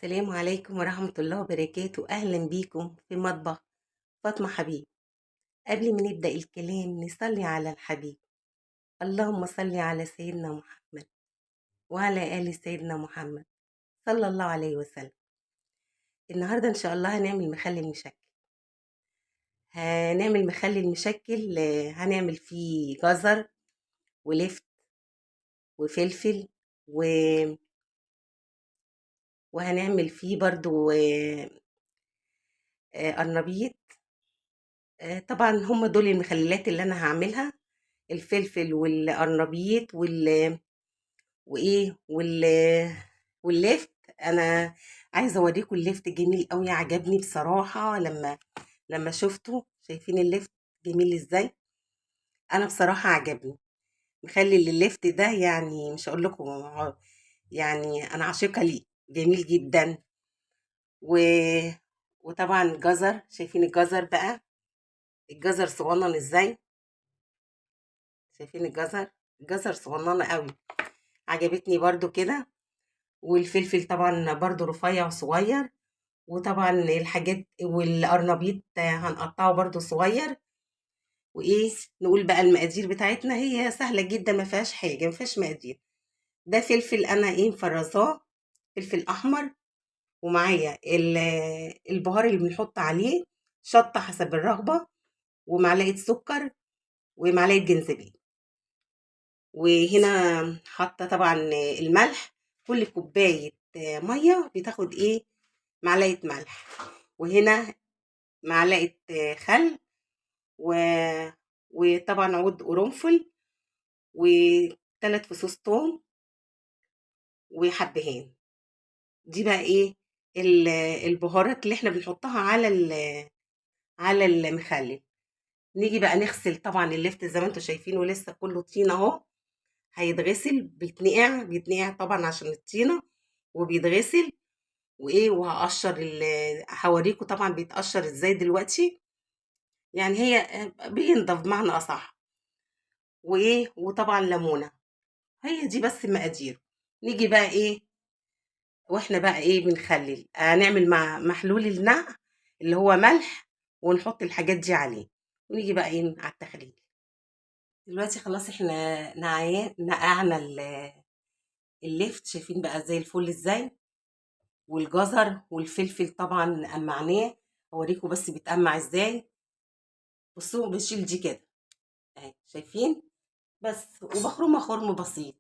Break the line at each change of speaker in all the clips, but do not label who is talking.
السلام عليكم ورحمة الله وبركاته. أهلا بيكم في مطبخ فاطمة حبيب. قبل ما نبدأ الكلام نصلي على الحبيب. اللهم صل على سيدنا محمد وعلى آل سيدنا محمد صلى الله عليه وسلم. النهاردة إن شاء الله هنعمل مخلل مشكل. هنعمل مخلل مشكل، هنعمل فيه جزر ولفت وفلفل و... وهنعمل فيه برضو قرنبيط. طبعا هم دول المخللات اللي أنا هعملها: الفلفل والقرنبيط واللفت. انا عايزه اوريكم اللفت جميل قوي، عجبني بصراحه لما شفته. شايفين اللفت جميل ازاي؟ انا بصراحه عجبني مخلي اللفت ده، يعني مش هقول لكم، يعني انا عاشقه ليه، جميل جدا. و... وطبعا الجزر، شايفين الجزر بقى؟ الجزر صغنن ازاي؟ شايفين الجزر صغننه قوي، عجبتني برضو كده. والفلفل طبعا برضو رفيع صغير. وطبعا الحاجات والقرنبيط هنقطعه برضو صغير. وايه، نقول بقى المقادير بتاعتنا هي سهلة جدا، ما فيهاش حاجة، ما فيهاش مقادير. ده فلفل انا مفرزاه، فلفل احمر. ومعايا البهار اللي بنحط عليه، شطة حسب الرغبة، ومعلقة سكر، ومعلقة جنزبيل. وهنا حاطة طبعا الملح. كل كوباية مية بتاخد معلقة ملح. وهنا معلقة خل و... وطبعا عود قرنفل، وثلاث فصوص توم، وحبهان. دي بقى البهارات اللي احنا بنحطها على المخلل. نيجي بقى نغسل طبعا اللفت زي ما انتم شايفينه، لسه كله طين اهو. هيتغسل، بيتنقع طبعا عشان الطينة، وبيتغسل. وهقشر هوريكم طبعا بيتقشر ازاي دلوقتي. يعني هي بينضف بمعنى اصح. وطبعا ليمونه. هي دي بس المقادير. نيجي بقى واحنا بقى بنخلل، هنعمل مع محلول النقع اللي هو ملح، ونحط الحاجات دي عليه. ونيجي بقى على التخليل. دلوقتي خلاص احنا نقعنا اللفت، شايفين بقى زي الفل ازاي؟ والجزر والفلفل طبعا قمعناه. اوريكم بس بيتقمع ازاي. بصوا بشيل دي كده اهي، شايفين؟ بس وبخرمها خرم بسيط،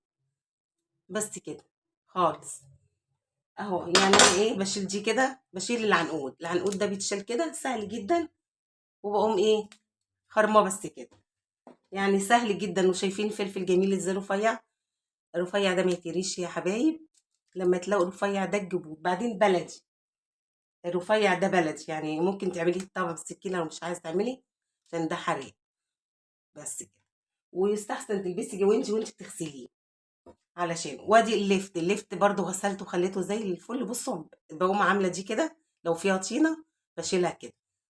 بس كده خالص اهو. يعني بشيل دي كده، بشيل العنقود ده بيتشال كده سهل جدا. وبقوم خرمه بس كده، يعني سهل جدا. وشايفين الفلفل جميل ازاي رفيع؟ الرفيع ده ما يتريش يا حبايب. لما تلاقوا الرفيع ده تجيبوه. بعدين بلدي، الرفيع ده بلدي، يعني ممكن تعمليه طبعا بالسكينه لو مش عايز تعملي، عشان ده حرق. بس كده. ويستحسن تلبسي جوانتي وانت بتغسليه، علشان وادي اللفت برضو غسلته وخليته زي الفل. بصوا بقوم عامله دي كده، لو فيها طينه بشيلها كده،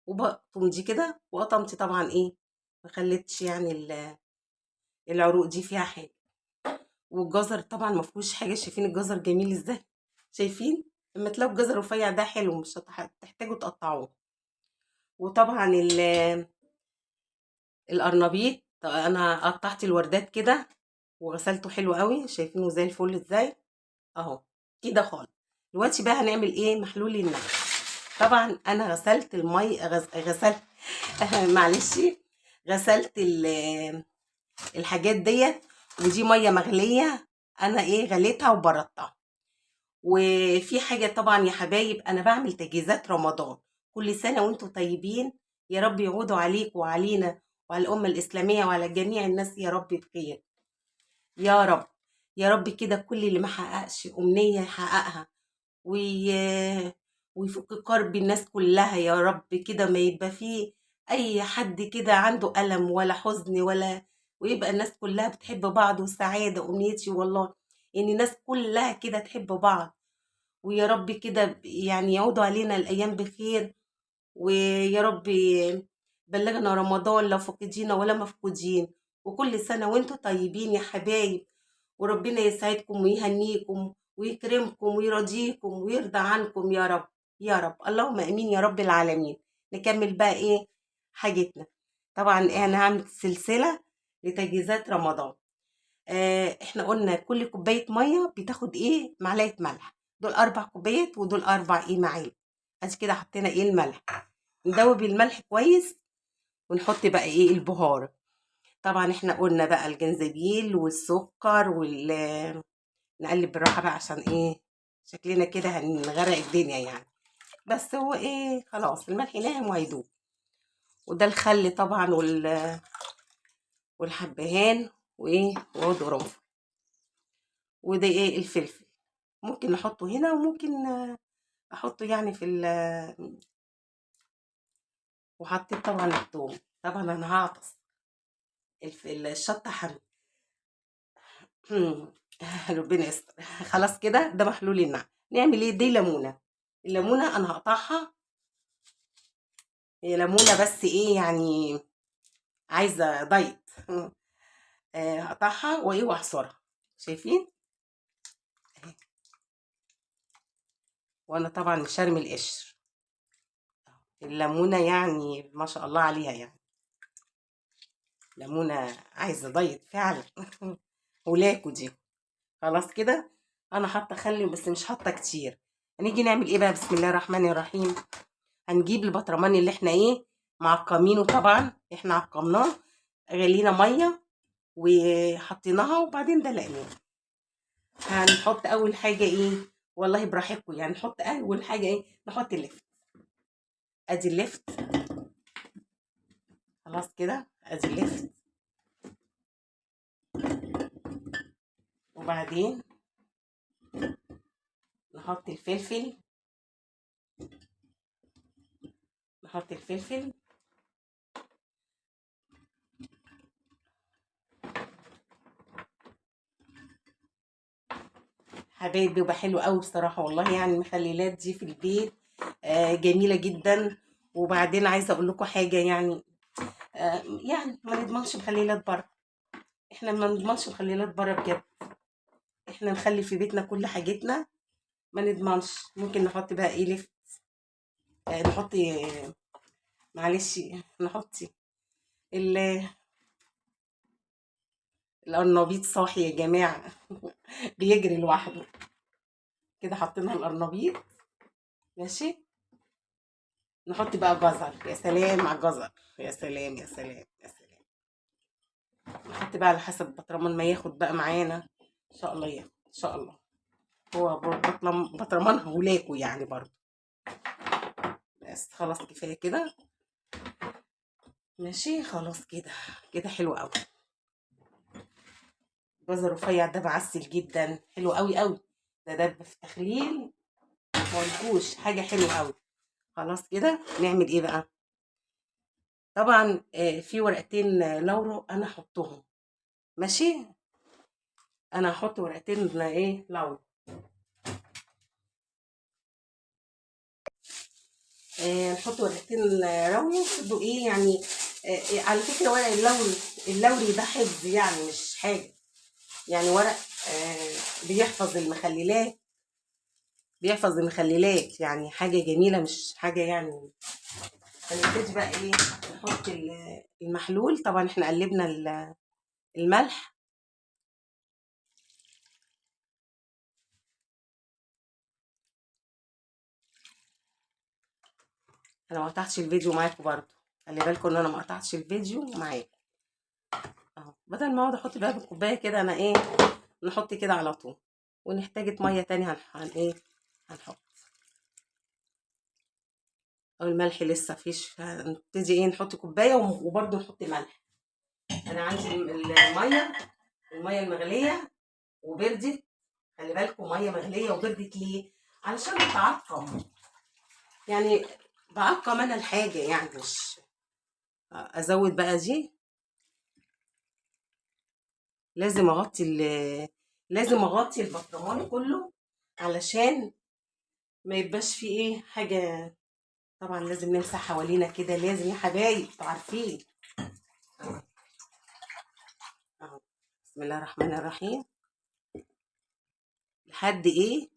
وبقطم دي كده. وقطمتي طبعا ما خليتش يعني العروق دي فيها حاجه. والجزر طبعا ما فيهوش حاجه. شايفين الجزر جميل ازاي؟ شايفين؟ لما تلاقوا الجزر رفيع ده حلو، مش هتحتاجوا تقطعوه. وطبعا القرنبيط انا قطعت الوردات كده وغسلته حلو قوي. شايفينه زي الفل ازاي؟ اهو كده خالص. دلوقتي بقى هنعمل محلول النشا. طبعا انا غسلت غسلت معلش، غسلت الحاجات ديت. ودي ميه مغليه، انا غليتها وبردتها. وفي حاجه طبعا يا حبايب، انا بعمل تجهيزات رمضان. كل سنه وانتم طيبين، يا رب يعودوا عليك وعلينا وعلى الامه الاسلاميه وعلى جميع الناس يا رب بخير. يا رب، يا رب كده كل اللي ما حققش امنيه يحققها، وي... ويفك كرب الناس كلها يا رب. كده ما يبقى فيه اي حد كده عنده ألم ولا حزن ويبقى الناس كلها بتحب بعض. وسعادة امنيتي والله ان الناس كلها كده تحب بعض. ويا رب كده يعني يعودوا علينا الايام بخير. ويا رب بلغنا رمضان لو فقدينا ولا مفقودين. وكل سنة وانتم طيبين يا حبايب، وربنا يسعدكم ويهنيكم ويكرمكم ويرضيكم ويرضى عنكم يا رب. يا رب، اللهم امين يا رب العالمين. نكمل بقى ايه حاجتنا. طبعا انا هعمل سلسله لتجهيزات رمضان. احنا قلنا كل كوبايه ميه بتاخد ايه معلقه ملح. دول 4 كوبايات ودول 4 معالق. ادي كده حطينا ايه الملح. ندوب الملح كويس ونحط بقى ايه البهار. طبعا احنا قلنا بقى الجنزبيل والسكر نقلب بالراحه بقى عشان ايه شكلنا كده هنغرق الدنيا يعني. بس هو ايه خلاص الملح ناعم وهيدوب. وده الخل طبعا والحبهان وايه وعود قرنفل. وده ايه الفلفل. ممكن نحطه هنا وممكن احطه يعني وحطيت طبعا الثوم. طبعا انا هعطس الشطه حامي. ربنا يستر. خلاص كده ده محلول النعناع. نعمل ايه دي ليمونه. الليمونه انا هقطعها. هي ليمونه بس ايه يعني عايزه دايت. هقطعها وايه واعصرها. شايفين اهي. وانا طبعا شارم القشر. الليمونه يعني ما شاء الله عليها يعني. ليمونه عايزه دايت فعلا. ولاكوا دي. خلاص كده انا حاطه خل بس مش حاطه كتير. هنيجي نعمل ايه بقى. بسم الله الرحمن الرحيم. هنجيب البطرمان اللي احنا ايه معقمينه. طبعا احنا عقمناه. غلينا ميه وحطيناها وبعدين دلقناه. هنحط اول حاجه ايه والله براحتكم يعني. نحط اول حاجه ايه نحط اللفت. ادي اللفت. خلاص كده ادي اللفت. وبعدين نحط الفلفل. نحط الفلفل. حبايبي بيبقى حلو قوي بصراحه والله يعني. المخللات دي في البيت جميله جدا. وبعدين عايزه اقول لكم حاجه يعني. يعني ما نضمنش مخللات بره. احنا ما نضمنش مخللات بره بجد. احنا نخلي في بيتنا كل حاجتنا. ما نضمنش. ممكن نحط بقى ايه لفت. نحط معلش. نحط ال- القرنبيط صاحي يا جماعه. بيجري لوحده. كده حطينا القرنبيط. ماشي. نحط بقى جزر. يا سلام على الجزر. يا سلام يا سلام يا سلام. نحط بقى على حسب البطرمان ما ياخد بقى معانا. ان شاء الله ياخد ان شاء الله. هو بطرمان هولاكوا يعني برضه. بس خلاص كفايه كده. ماشي خلاص كده. كده حلو قوي. جزر رفيع ده معسل جدا. حلو قوي قوي. ده في تخليل. مقولكوش حاجه حلوه قوي. خلاص كده نعمل ايه بقى. طبعا في ورقتين لورا انا هحطهم. ماشي. انا هحط ورقتين ايه لورا. نحط ورقتين راوي برضه ايه يعني. على فكره ورق اللوري ده حفظ يعني مش حاجه. يعني ورق بيحفظ المخللات. بيحفظ المخللات يعني حاجه جميله مش حاجه يعني. هنبتدي بقى ايه نحط المحلول. طبعا احنا قلبنا الملح. انا ما قطعتش الفيديو معاكم برضو. خلي بالكم ان انا ما قطعتش الفيديو معاكم. اهو بدل ما اقعد احط بقى بالكوبايه كده انا ايه نحط كده على طول. ونحتاجت ميه تاني ايه هنحط. او الملح لسه فيش. هنبتدي ايه نحط كوبايه وبرضو نحط ملح. انا عندي الميه المغليه وبردت. خلي بالكم ميه مغليه وبردت ليه علشان تتعقم يعني. بعقم انا الحاجه يعني مش ازود بقى دي. لازم اغطي لازم اغطي البطرمان كله علشان ما يبقاش فيه ايه حاجه. طبعا لازم نمسح حوالينا كده لازم يا حبايب انتوا عارفين. اهو. أهو. بسم الله الرحمن الرحيم. لحد ايه،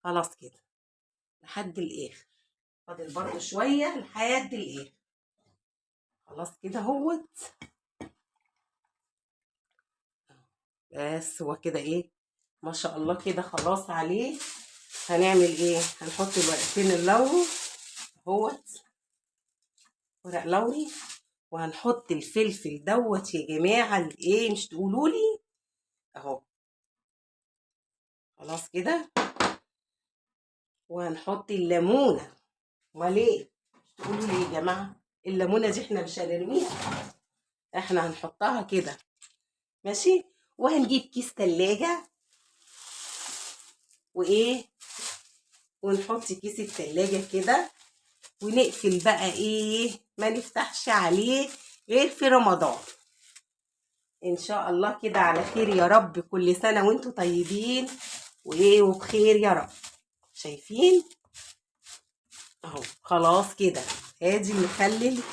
خلاص كده لحد الاخر. فاضل برضو شويه لحد الاخر. خلاص كده اهوت. بس هو كده ايه، ما شاء الله كده خلاص عليه. هنعمل ايه، هنحط الورقتين اللوري اهوت، ورق لوري، وهنحط الفلفل دوت يا جماعه الايه، مش تقولوا لي اهو. خلاص كده. وهنحط الليمونه. امال ايه، مش تقولوا لي يا جماعه الليمونه دي احنا مش هنرميها، احنا هنحطها كده ماشي. وهنجيب كيس تلاجة وايه، ونحط كيس التلاجة كده، ونقفل بقى ايه، ما نفتحش عليه غير في رمضان. ان شاء الله كده على خير يا رب. كل سنة وانتم طيبين وايه وبخير يا رب. شايفين اهو. خلاص كده ادي المخلل.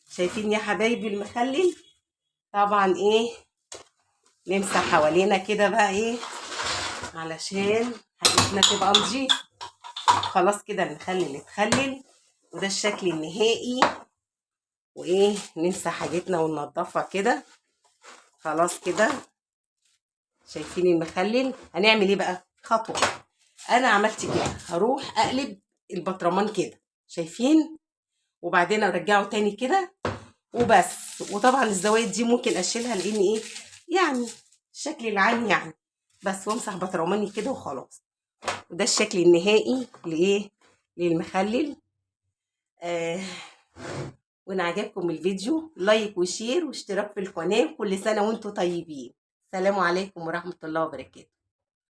شايفين يا حبايبي المخلل؟ طبعا ايه، نمسح حوالينا كده بقى ايه، علشان حاجتنا تبقى نضيفة. خلاص كده المخلل اتخلل، وده الشكل النهائي. وايه، نمسح حاجتنا وننضفها كده. خلاص كده. شايفين المخلل؟ هنعمل ايه بقى، خطوه. انا عملت كده، هروح اقلب البطرمان كده، شايفين؟ وبعدين ارجعه تاني كده وبس. وطبعا الزوايد دي ممكن اشيلها لان ايه، يعني الشكل العام يعني. بس وامسح بطرماني كده وخلاص. وده الشكل النهائي لايه، للمخلل. وإن عجبكم الفيديو لايك وشير واشتراك في القناة. كل سنة وانتم طيبين. السلام عليكم ورحمة الله وبركاته.